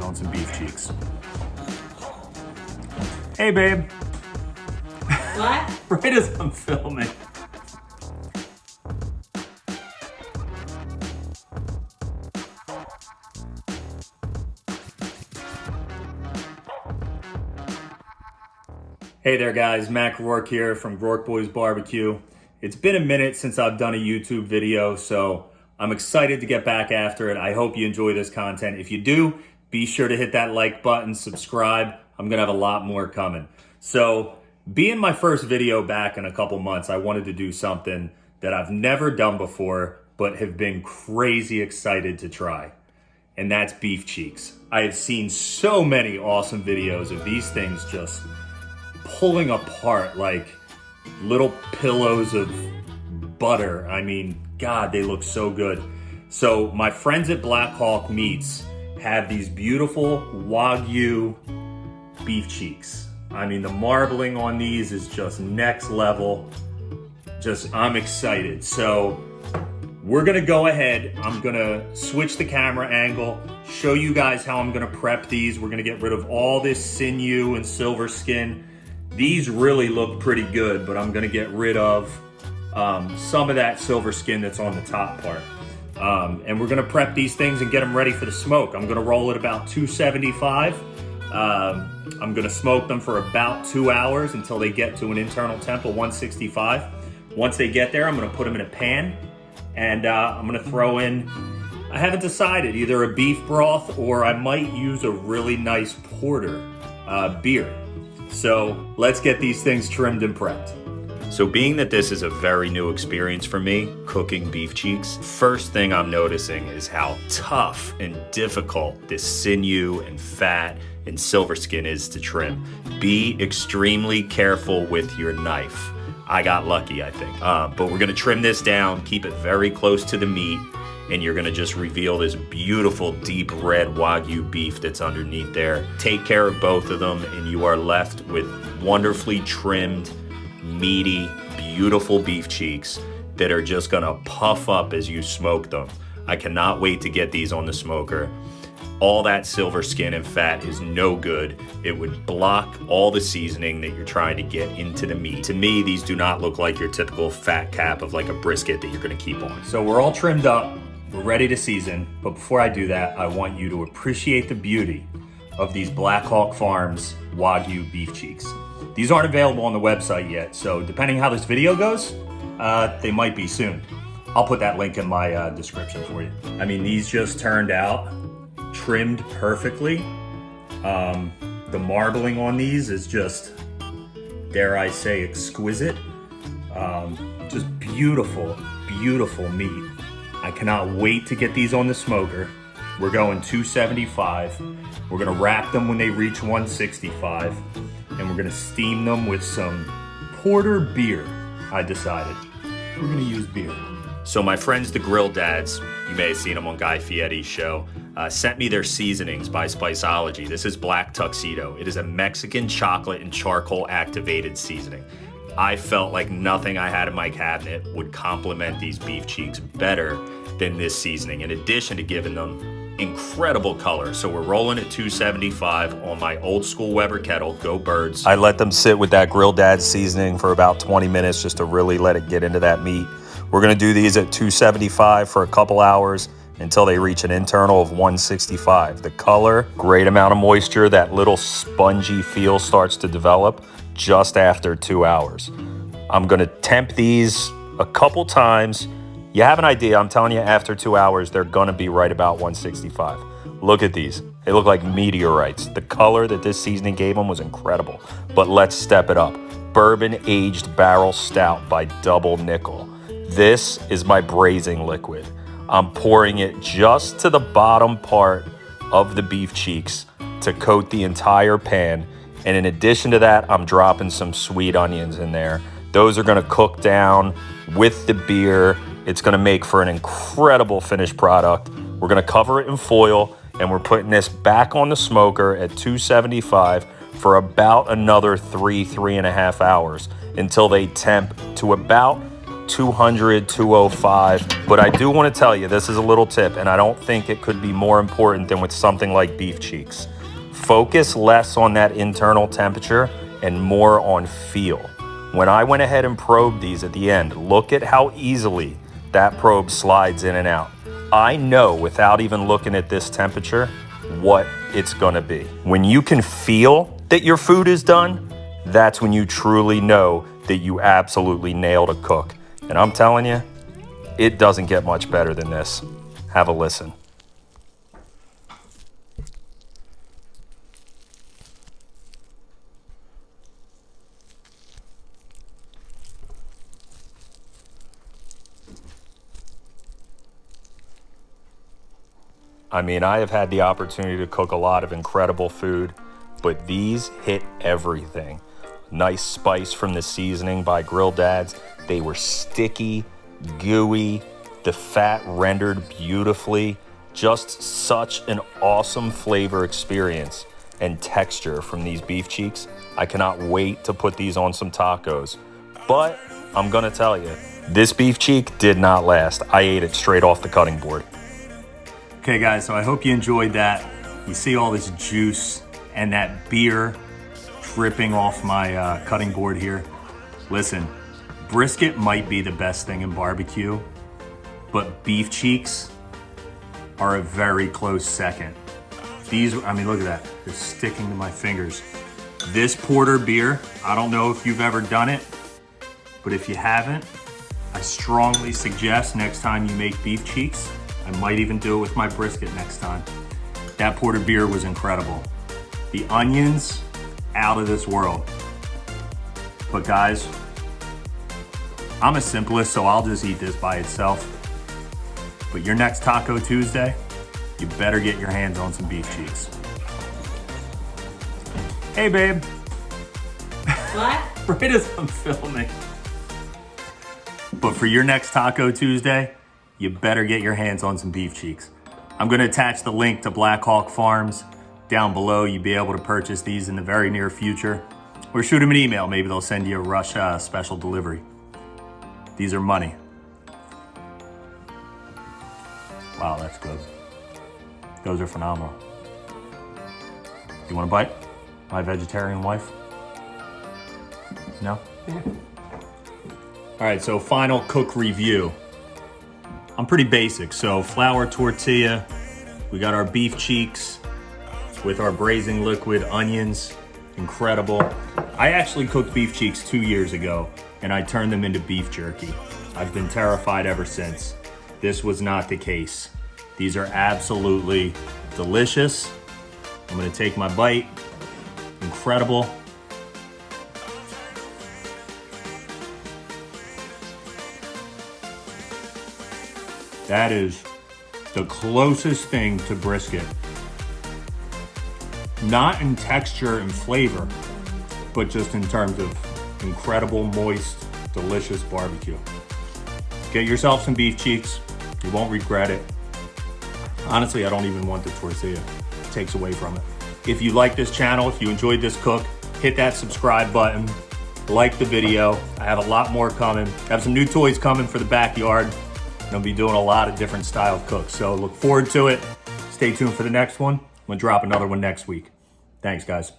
on some beef cheeks. Hey, babe. What? Right as I'm filming. Hey there guys, Mac Rourke here from groarkboysbbq. It's been a minute since I've done a YouTube video, so I'm excited to get back after it. I hope you enjoy this content. If you do, be sure to hit that like button, subscribe. I'm gonna have a lot more coming. So, being my first video back in a couple months, I wanted to do something that I've never done before, but have been crazy excited to try. And that's beef cheeks. I have seen so many awesome videos of these things just pulling apart like little pillows of butter. I mean, God, they look so good. So my friends at Black Hawk Meats have these beautiful Wagyu beef cheeks. I mean, the marbling on these is just next level. I'm excited. So we're gonna go ahead. I'm gonna switch the camera angle, show you guys how I'm gonna prep these. We're gonna get rid of all this sinew and silver skin. These really look pretty good, but I'm gonna get rid of some of that silver skin that's on the top part. And we're gonna prep these things and get them ready for the smoke. I'm gonna roll at about 275. I'm gonna smoke them for about 2 hours until they get to an internal temp of 165. Once they get there, I'm gonna put them in a pan and I'm gonna throw in, I haven't decided, either a beef broth or I might use a really nice porter beer. So let's get these things trimmed and prepped. So being that this is a very new experience for me, cooking beef cheeks, first thing I'm noticing is how tough and difficult this sinew and fat and silver skin is to trim. Be extremely careful with your knife. I got lucky, I think. But we're gonna trim this down, keep it very close to the meat, and you're gonna just reveal this beautiful deep red Wagyu beef that's underneath there. Take care of both of them and you are left with wonderfully trimmed, meaty, beautiful beef cheeks that are just gonna puff up as you smoke them. I cannot wait to get these on the smoker. All that silver skin and fat is no good. It would block all the seasoning that you're trying to get into the meat. To me, these do not look like your typical fat cap of like a brisket that you're gonna keep on. So we're all trimmed up. We're ready to season, but before I do that, I want you to appreciate the beauty of these Black Hawk Farms Wagyu beef cheeks. These aren't available on the website yet, so depending how this video goes, they might be soon. I'll put that link in my description for you. I mean, these just turned out trimmed perfectly. The marbling on these is just, dare I say, exquisite. Just beautiful, beautiful meat. I cannot wait to get these on the smoker. We're going 275. We're gonna wrap them when they reach 165. And we're gonna steam them with some porter beer, I decided. We're gonna use beer. So my friends, the Grill Dads, you may have seen them on Guy Fieri's show, sent me their seasonings by Spiceology. This is Black Tuxedo. It is a Mexican chocolate and charcoal activated seasoning. I felt like nothing I had in my cabinet would complement these beef cheeks better than this seasoning, in addition to giving them incredible color. So we're rolling at 275 on my old school Weber kettle, Go Birds. I let them sit with that Grill Dad seasoning for about 20 minutes just to really let it get into that meat. We're gonna do these at 275 for a couple hours until they reach an internal of 165. The color, great amount of moisture, that little spongy feel starts to develop just after 2 hours. I'm gonna temp these a couple times. You have an idea, I'm telling you, after 2 hours, they're gonna be right about 165. Look at these, they look like meteorites. The color that this seasoning gave them was incredible, but let's step it up. Bourbon aged barrel stout by Double Nickel. This is my braising liquid. I'm pouring it just to the bottom part of the beef cheeks to coat the entire pan. And in addition to that, I'm dropping some sweet onions in there. Those are gonna cook down with the beer. It's gonna make for an incredible finished product. We're gonna cover it in foil and we're putting this back on the smoker at 275 for about another 3.5 hours until they temp to about 200, 205. But I do want to tell you, this is a little tip, and I don't think it could be more important than with something like beef cheeks. Focus less on that internal temperature and more on feel. When I went ahead and probed these at the end, look at how easily that probe slides in and out. I know without even looking at this temperature what it's gonna be. When you can feel that your food is done, that's when you truly know that you absolutely nailed a cook. And I'm telling you, it doesn't get much better than this. Have a listen. I mean, I have had the opportunity to cook a lot of incredible food, but these hit everything. Nice spice from the seasoning by Grill Dads. They were sticky, gooey, the fat rendered beautifully. Just such an awesome flavor experience and texture from these beef cheeks. I cannot wait to put these on some tacos. But I'm gonna tell you, this beef cheek did not last. I ate it straight off the cutting board. Okay guys, so I hope you enjoyed that. You see all this juice and that beer dripping off my cutting board here. Listen, brisket might be the best thing in barbecue, but beef cheeks are a very close second. These, I mean, look at that. They're sticking to my fingers. This porter beer, I don't know if you've ever done it, but if you haven't, I strongly suggest next time you make beef cheeks, I might even do it with my brisket next time. That porter beer was incredible. The onions, out of this world. But guys, I'm a simplest, so I'll just eat this by itself. But your next Taco Tuesday, you better get your hands on some beef cheeks. Hey babe. What? Right as I'm filming. But for your next Taco Tuesday, you better get your hands on some beef cheeks. I'm gonna attach the link to Black Hawk Farms down below. You'll be able to purchase these in the very near future. Or shoot them an email, maybe they'll send you a rush special delivery. These are money. Wow, that's good. Those are phenomenal. You want a bite? My vegetarian wife? No? Yeah. All right, so final cook review. I'm pretty basic, so flour tortilla, we got our beef cheeks with our braising liquid onions, incredible. I actually cooked beef cheeks 2 years ago and I turned them into beef jerky. I've been terrified ever since. This was not the case. These are absolutely delicious. I'm gonna take my bite, incredible. That is the closest thing to brisket. Not in texture and flavor, but just in terms of incredible, moist, delicious barbecue. Get yourself some beef cheeks. You won't regret it. Honestly, I don't even want the tortilla. It takes away from it. If you like this channel, if you enjoyed this cook, hit that subscribe button, like the video. I have a lot more coming. I have some new toys coming for the backyard. And I'll be doing a lot of different style cooks. So look forward to it. Stay tuned for the next one. I'm gonna drop another one next week. Thanks, guys.